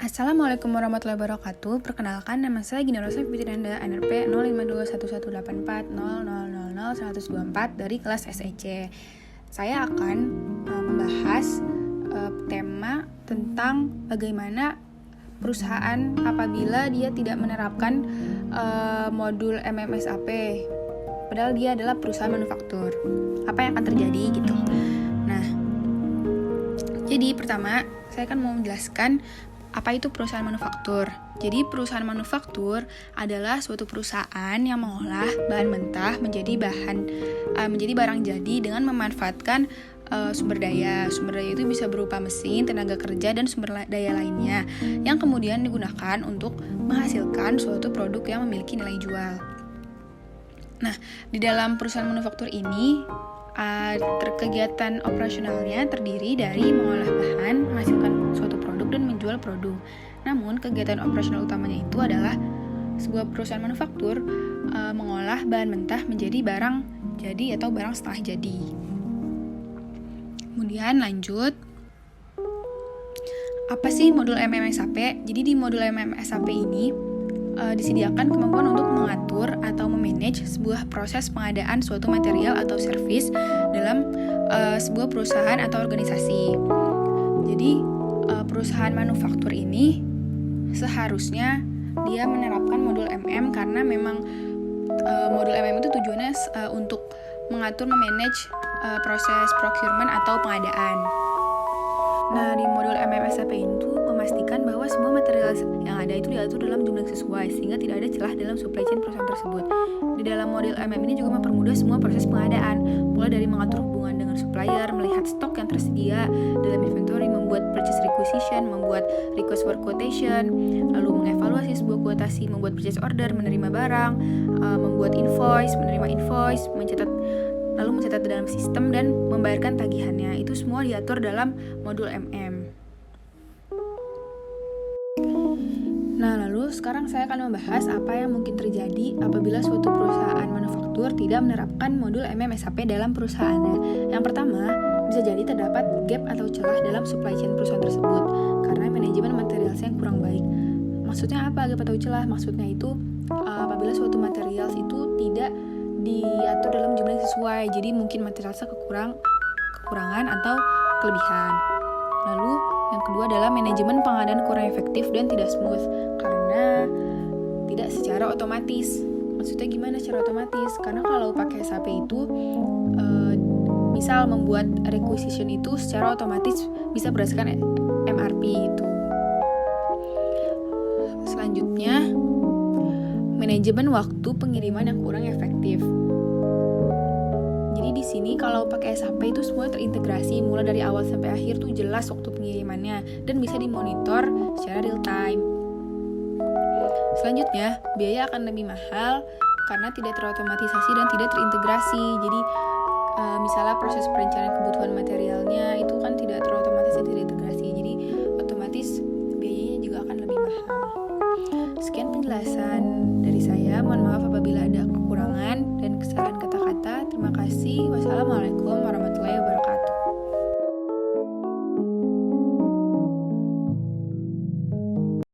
Assalamualaikum warahmatullahi wabarakatuh. Perkenalkan, nama saya Gina Rosa Fitrinanda, NRP 05211840000124 dari kelas SEC. Saya akan membahas tema tentang bagaimana perusahaan apabila dia tidak menerapkan modul MMSAP, padahal dia adalah perusahaan manufaktur. Apa yang akan terjadi gitu. Nah, jadi pertama saya akan mau menjelaskan apa itu perusahaan manufaktur. Jadi perusahaan manufaktur adalah suatu perusahaan yang mengolah bahan mentah menjadi barang jadi dengan memanfaatkan sumber daya. Sumber daya itu bisa berupa mesin, tenaga kerja, dan sumber daya lainnya yang kemudian digunakan untuk menghasilkan suatu produk yang memiliki nilai jual. Nah, di dalam perusahaan manufaktur ini kegiatan operasionalnya terdiri dari mengolah bahan, menghasilkan suatu produk, dan menjual produk. Namun, kegiatan operasional utamanya itu adalah sebuah perusahaan manufaktur mengolah bahan mentah menjadi barang jadi atau barang setengah jadi. Kemudian lanjut, apa sih modul MMSAP? Jadi di modul MMSAP ini disediakan kemampuan untuk mengatur atau memanage sebuah proses pengadaan suatu material atau servis dalam sebuah perusahaan atau organisasi. Jadi perusahaan manufaktur ini seharusnya dia menerapkan modul MM karena memang modul MM itu tujuannya untuk mengatur, memanage proses procurement atau pengadaan. Nah, di modul MMSAP itu memastikan bahwa semua material yang ada itu diatur dalam jumlah yang sesuai sehingga tidak ada celah dalam supply chain perusahaan tersebut. Di dalam modul MM ini juga mempermudah semua proses pengadaan, mulai dari mengatur hubungan dengan supplier, melihat stok yang tersedia dalam inventory, membuat purchase requisition, membuat request for quotation, lalu mengevaluasi sebuah kuotasi, membuat purchase order, menerima barang, membuat invoice, menerima invoice, lalu mencatat dalam sistem dan membayarkan tagihannya. Itu semua diatur dalam modul MM. Nah, lalu sekarang saya akan membahas apa yang mungkin terjadi apabila suatu perusahaan manufaktur tidak menerapkan modul MMSAP dalam perusahaannya. Yang pertama, bisa jadi terdapat gap atau celah dalam supply chain perusahaan tersebut karena manajemen materialnya yang kurang baik. Maksudnya apa gap atau celah? Maksudnya itu apabila suatu material itu tidak diatur dalam jumlah yang sesuai, jadi mungkin materialnya kekurangan atau kelebihan. Lalu yang kedua adalah manajemen pengadaan kurang efektif dan tidak smooth karena tidak secara otomatis. Maksudnya gimana secara otomatis? Karena kalau pakai SAP itu misal membuat requisition itu secara otomatis bisa berdasarkan MRP itu. Selanjutnya, manajemen waktu pengiriman yang kurang efektif. Jadi di sini kalau pakai SAP itu semua terintegrasi mulai dari awal sampai akhir tuh jelas waktu pengirimannya dan bisa dimonitor secara real time. Selanjutnya, biaya akan lebih mahal karena tidak terotomatisasi dan tidak terintegrasi. Jadi misalnya proses perencanaan kebutuhan materialnya itu kan tidak terotomatis dan tidak integrasi. Jadi otomatis biayanya juga akan lebih mahal. Sekian penjelasan dari saya. Mohon